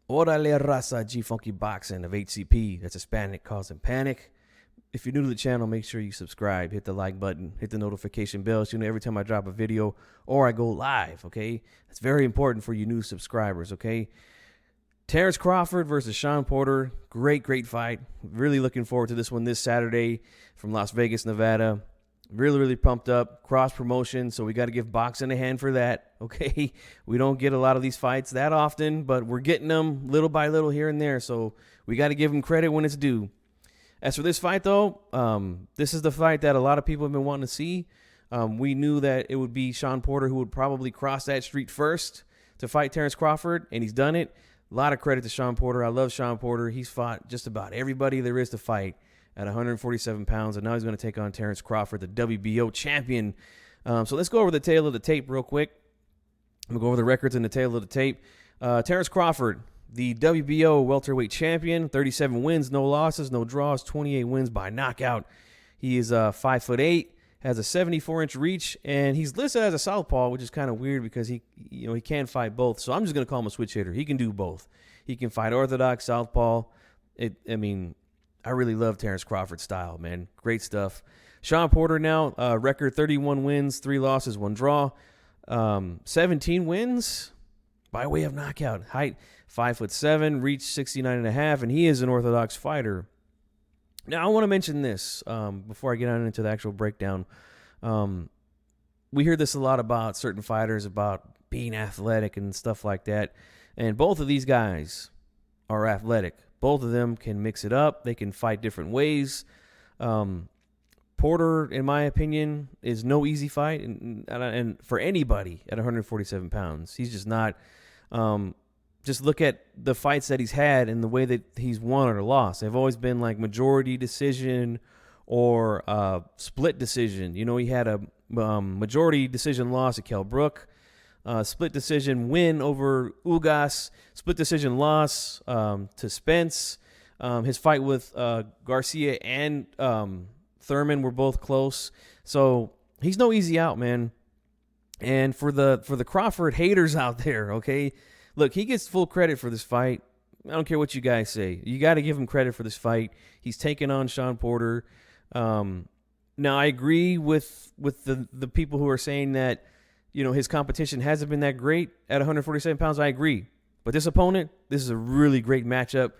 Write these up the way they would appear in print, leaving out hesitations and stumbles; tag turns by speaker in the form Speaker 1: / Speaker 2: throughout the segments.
Speaker 1: Orale raza gfunkyboxing of HCP. That's Hispanic causing panic. If you're new to the channel, make sure you subscribe, hit the like button, hit the notification bell so you know every time I drop a video or I go live, okay? That's very important for you new subscribers, okay? Terence Crawford versus Shawn Porter. Great fight. Really looking forward to this one this Saturday from Las Vegas, Nevada. Really pumped up. Cross promotion, so we got to give boxing a hand for that, okay? We don't get a lot of these fights that often, but we're getting them little by little here and there, so we got to give them credit when it's due. As for this fight, though, this is the fight that a lot of people have been wanting to see. We knew that it would be Shawn Porter who would probably cross that street first to fight Terence Crawford, and he's done it. A lot of credit to Shawn Porter. I love Shawn Porter. He's fought just about everybody there is to fight at 147 pounds, and now he's going to take on Terence Crawford, the WBO champion. So let's go over the tail of the tape real quick. I'm going to go over the records in the tail of the tape. Terence Crawford, the WBO welterweight champion, 37 wins, no losses, no draws, 28 wins by knockout. He is 5'8", has a 74-inch reach, and he's listed as a southpaw, which is kind of weird because he can fight both. So I'm just going to call him a switch hitter. He can do both. He can fight orthodox, southpaw. I really love Terence Crawford's style, man. Great stuff. Shawn Porter now, record 31 wins, 3 losses, 1 draw. 17 wins by way of knockout. Height 5'7", reach 69.5, and he is an orthodox fighter. Now, I want to mention this before I get on into the actual breakdown. We hear this a lot about certain fighters, about being athletic and stuff like that. And both of these guys are athletic. Both of them can mix it up. They can fight different ways. Porter, in my opinion, is no easy fight. And for anybody at 147 pounds, he's just not. Just look at the fights that he's had and the way that he's won or lost. They've always been like majority decision or split decision. You know, he had a majority decision loss at Kell Brook, split decision win over Ugas, split decision loss to Spence. His fight with Garcia and Thurman were both close. So he's no easy out, man. And for the Crawford haters out there, okay, look, he gets full credit for this fight. I don't care what you guys say. You got to give him credit for this fight. He's taking on Shawn Porter. Now, I agree with the people who are saying that, you know, his competition hasn't been that great at 147 pounds. I agree. But this opponent, this is a really great matchup,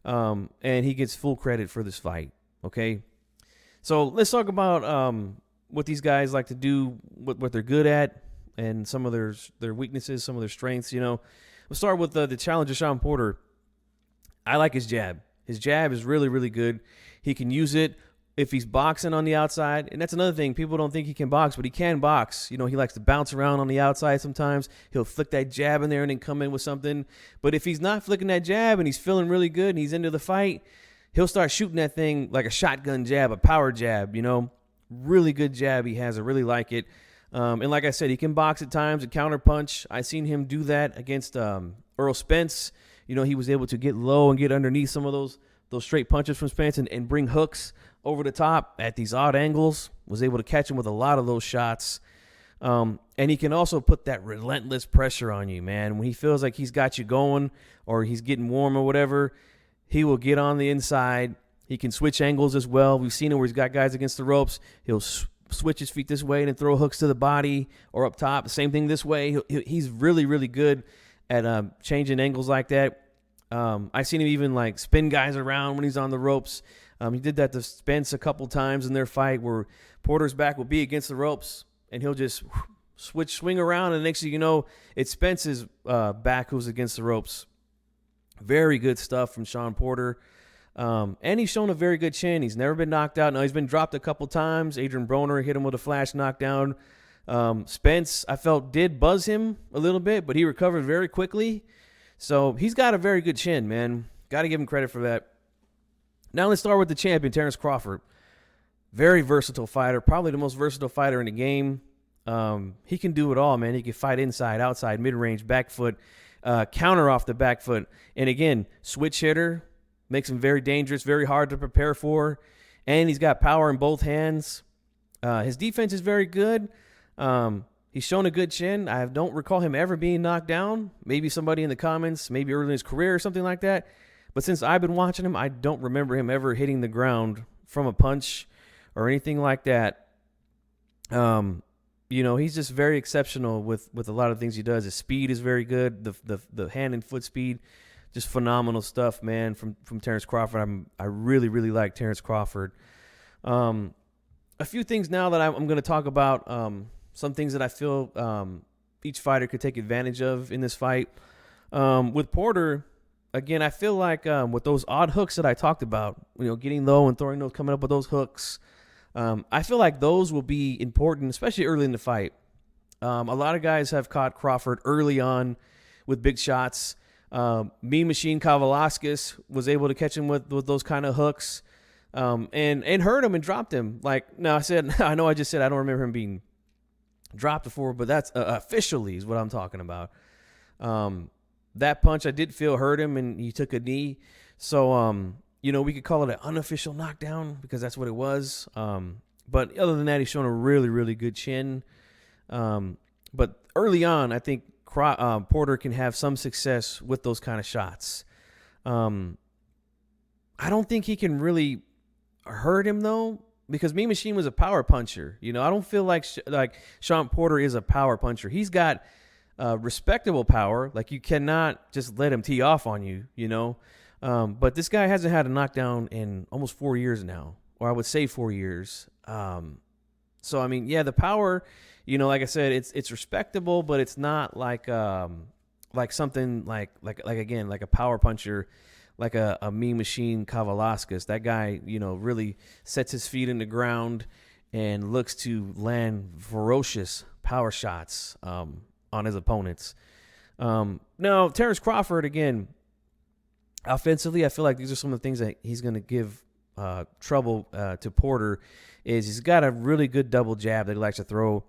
Speaker 1: and he gets full credit for this fight, okay? So let's talk about what these guys like to do, what they're good at, and some of their weaknesses, some of their strengths, you know. We'll start with the challenger, Shawn Porter. I like his jab. His jab is really good. He can use it if he's boxing on the outside. And that's another thing. People don't think he can box, but he can box. You know, he likes to bounce around on the outside sometimes. He'll flick that jab in there and then come in with something. But if he's not flicking that jab and he's feeling really good and he's into the fight, he'll start shooting that thing like a shotgun jab, a power jab, you know. Really good jab he has. I really like it. And like I said, he can box at times and counter punch. I seen him do that against Earl Spence. You know, he was able to get low and get underneath some of those straight punches from Spence and bring hooks over the top at these odd angles. Was able to catch him with a lot of those shots. And he can also put that relentless pressure on you, man. When he feels like he's got you going or he's getting warm or whatever, he will get on the inside. He can switch angles as well. We've seen it where he's got guys against the ropes. He'll switch his feet this way and then throw hooks to the body or up top. The same thing this way. He's really good at changing angles like that. I've seen him even like spin guys around when he's on the ropes. He did that to Spence a couple times in their fight where Porter's back will be against the ropes and he'll just swing around, and next thing you know, it's Spence's back who's against the ropes. Very good stuff from Shawn Porter. And he's shown a very good chin. He's never been knocked out. Now, he's been dropped a couple times. Adrian Broner hit him with a flash knockdown. Spence, I felt, did buzz him a little bit, but he recovered very quickly. So he's got a very good chin, man. Got to give him credit for that. Now let's start with the champion, Terence Crawford. Very versatile fighter. Probably the most versatile fighter in the game. He can do it all, man. He can fight inside, outside, mid-range, back foot, counter off the back foot. And again, switch hitter. Makes him very dangerous, very hard to prepare for. And he's got power in both hands. His defense is very good. He's shown a good chin. I don't recall him ever being knocked down. Maybe somebody in the comments, maybe early in his career or something like that. But since I've been watching him, I don't remember him ever hitting the ground from a punch or anything like that. He's just very exceptional with a lot of things he does. His speed is very good. The hand and foot speed, just phenomenal stuff, man. From Terence Crawford, I really really like Terence Crawford. A few things now that I'm going to talk about. Some things that I feel each fighter could take advantage of in this fight. With Porter, again, I feel like with those odd hooks that I talked about, getting low and throwing those, coming up with those hooks. I feel like those will be important, especially early in the fight. A lot of guys have caught Crawford early on with big shots. Mean Machine Kavalauskas was able to catch him with those kind of hooks, and hurt him and dropped him. I know I just said I don't remember him being dropped before, but that's officially is what I'm talking about. That punch I did feel hurt him, and he took a knee. So, we could call it an unofficial knockdown because that's what it was. But other than that, he's shown a really, really good chin. But early on, I think Porter can have some success with those kind of shots. I don't think he can really hurt him, though, because Mean Machine was a power puncher. I don't feel like Sean Porter is a power puncher. He's got respectable power. Like, you cannot just let him tee off on you, But this guy hasn't had a knockdown in almost 4 years now, or I would say 4 years. So, I mean, yeah, the power, like I said, it's respectable, but it's not like something like again, like a power puncher, like a Mean Machine Kavalauskas. That guy, really sets his feet in the ground and looks to land ferocious power shots on his opponents. Now, Terence Crawford, again, offensively, I feel like these are some of the things that he's going to give trouble to Porter. Is he's got a really good double jab that he likes to throw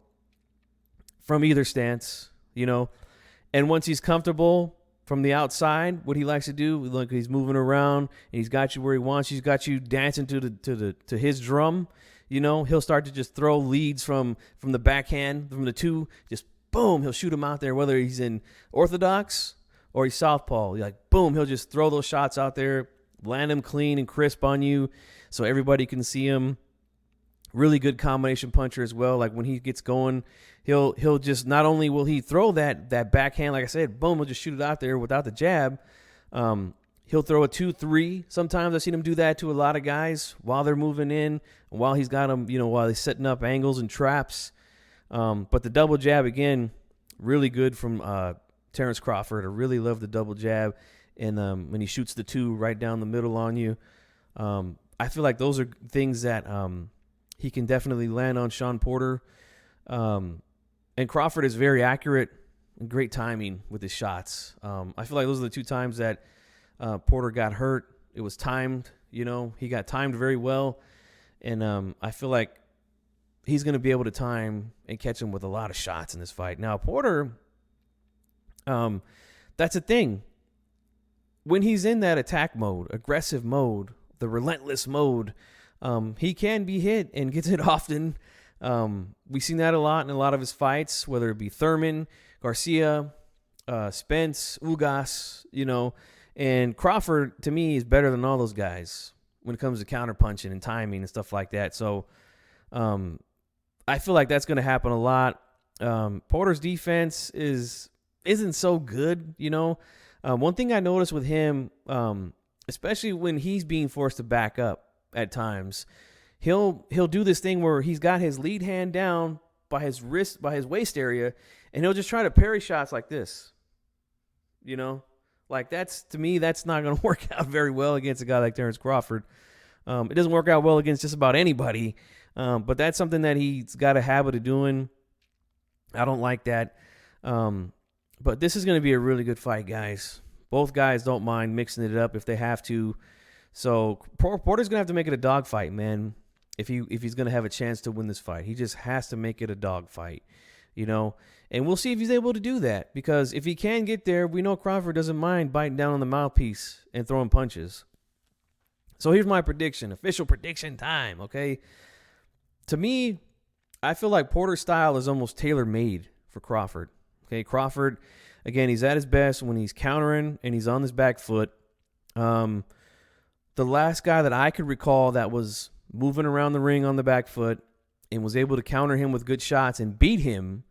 Speaker 1: from either stance, and once he's comfortable from the outside, what he likes to do, look, he's moving around and he's got you where he wants you. He's got you dancing to his drum. He'll start to just throw leads from the backhand, from the two, just boom, he'll shoot him out there, whether he's in orthodox or he's southpaw. Boom, he'll just throw those shots out there, land them clean and crisp on you so everybody can see him. Really good combination puncher as well. Like, when he gets going, he'll just, not only will he throw that backhand, like I said, boom, he'll just shoot it out there without the jab. He'll throw a 2-3. Sometimes I've seen him do that to a lot of guys while they're moving in, while he's got them, while he's setting up angles and traps. But the double jab, again, really good from Terence Crawford. I really love the double jab. And when he shoots the two right down the middle on you, I feel like those are things that he can definitely land on Sean Porter. And Crawford is very accurate and great timing with his shots. I feel like those are the two times that Porter got hurt. It was timed, he got timed very well. And I feel like he's going to be able to time and catch him with a lot of shots in this fight. Now, Porter, that's a thing. When he's in that attack mode, aggressive mode, the relentless mode, he can be hit and gets hit often. We've seen that a lot in a lot of his fights, whether it be Thurman, Garcia, Spence, Ugas, and Crawford, to me, is better than all those guys when it comes to counterpunching and timing and stuff like that. So I feel like that's going to happen a lot. Porter's defense isn't so good, One thing I noticed with him, especially when he's being forced to back up at times, he'll do this thing where he's got his lead hand down by his wrist, by his waist area, and he'll just try to parry shots like this. Like, to me, that's not going to work out very well against a guy like Terence Crawford. It doesn't work out well against just about anybody, but that's something that he's got a habit of doing. I don't like that. But this is going to be a really good fight, guys. Both guys don't mind mixing it up if they have to. So Porter's going to have to make it a dogfight, man, if he's going to have a chance to win this fight. He just has to make it a dogfight, And we'll see if he's able to do that, because if he can get there, we know Crawford doesn't mind biting down on the mouthpiece and throwing punches. So here's my prediction, official prediction time, okay? To me, I feel like Porter's style is almost tailor-made for Crawford. Okay, Crawford, again, he's at his best when he's countering and he's on his back foot. The last guy that I could recall that was moving around the ring on the back foot and was able to counter him with good shots and beat him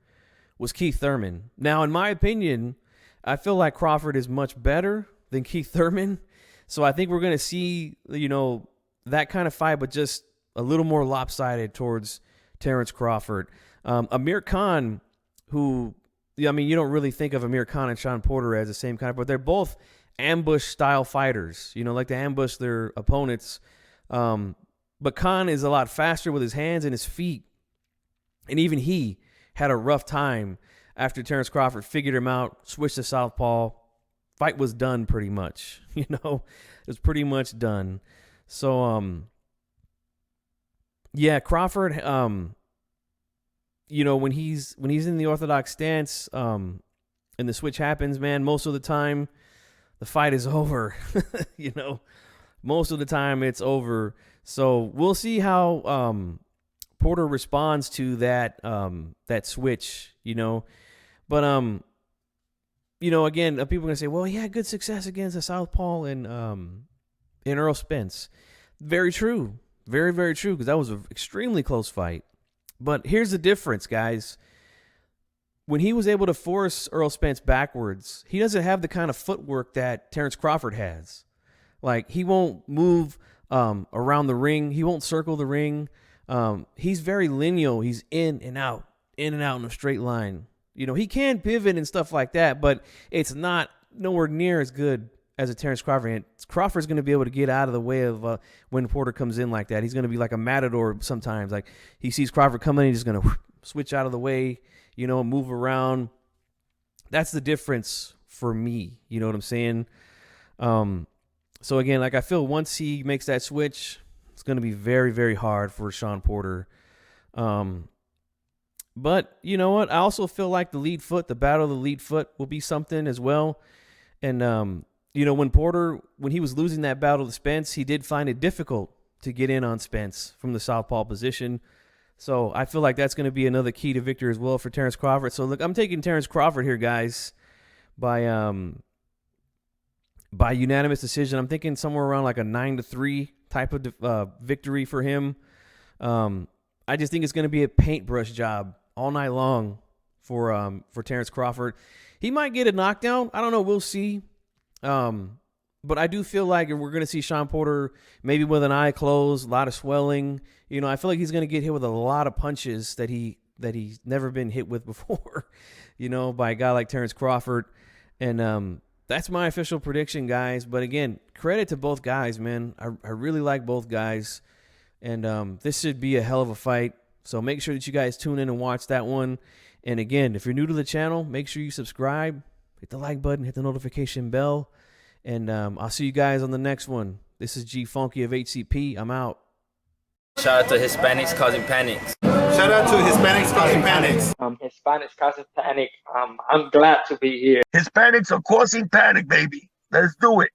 Speaker 1: was Keith Thurman. Now, in my opinion, I feel like Crawford is much better than Keith Thurman. So I think we're going to see, that kind of fight, but just a little more lopsided towards Terence Crawford. Amir Khan, who, you don't really think of Amir Khan and Sean Porter as the same kind of, but they're both ambush-style fighters, like to ambush their opponents. But Khan is a lot faster with his hands and his feet. And even he had a rough time after Terence Crawford figured him out, switched to southpaw. Fight was done pretty much. It was pretty much done. So, Crawford, when he's in the orthodox stance, and the switch happens, man, most of the time the fight is over. Most of the time it's over. So we'll see how Porter responds to that switch, But again, people are gonna say, well, he had good success against a southpaw and Earl Spence. Very true. Very, very true, because that was an extremely close fight. But here's the difference, guys. When he was able to force Earl Spence backwards, he doesn't have the kind of footwork that Terence Crawford has. Like, he won't move around the ring. He won't circle the ring. He's very lineal. He's in and out in a straight line. He can pivot and stuff like that, but it's not nowhere near as good as a Terence Crawford. And Crawford's going to be able to get out of the way of when Porter comes in like that. He's going to be like a matador sometimes. Like, he sees Crawford coming, he's just going to switch out of the way, move around. That's the difference for me. You know what I'm saying? So again, I feel once he makes that switch, it's going to be very, very hard for Sean Porter. But you know what? I also feel like the battle of the lead foot will be something as well. And, when Porter, when he was losing that battle to Spence, he did find it difficult to get in on Spence from the southpaw position. So I feel like that's going to be another key to victory as well for Terence Crawford. So look, I'm taking Terence Crawford here, guys, by unanimous decision. I'm thinking somewhere around like a 9-3 type of victory for him. I just think it's going to be a paintbrush job all night long for Terence Crawford. He might get a knockdown. I don't know. We'll see. But I do feel like we're going to see Sean Porter maybe with an eye closed, a lot of swelling. I feel like he's going to get hit with a lot of punches that he's never been hit with before, by a guy like Terence Crawford. And that's my official prediction, guys. But again, credit to both guys, man. I really like both guys. And this should be a hell of a fight. So make sure that you guys tune in and watch that one. And again, if you're new to the channel, make sure you subscribe, hit the like button, hit the notification bell. And I'll see you guys on the next one. This is G Funky of HCP. I'm out.
Speaker 2: Shout out to Hispanics causing panics.
Speaker 3: Shout out to Hispanics causing panics.
Speaker 4: Hispanics causing panic. I'm glad to be here.
Speaker 5: Hispanics are causing panic, baby. Let's do it.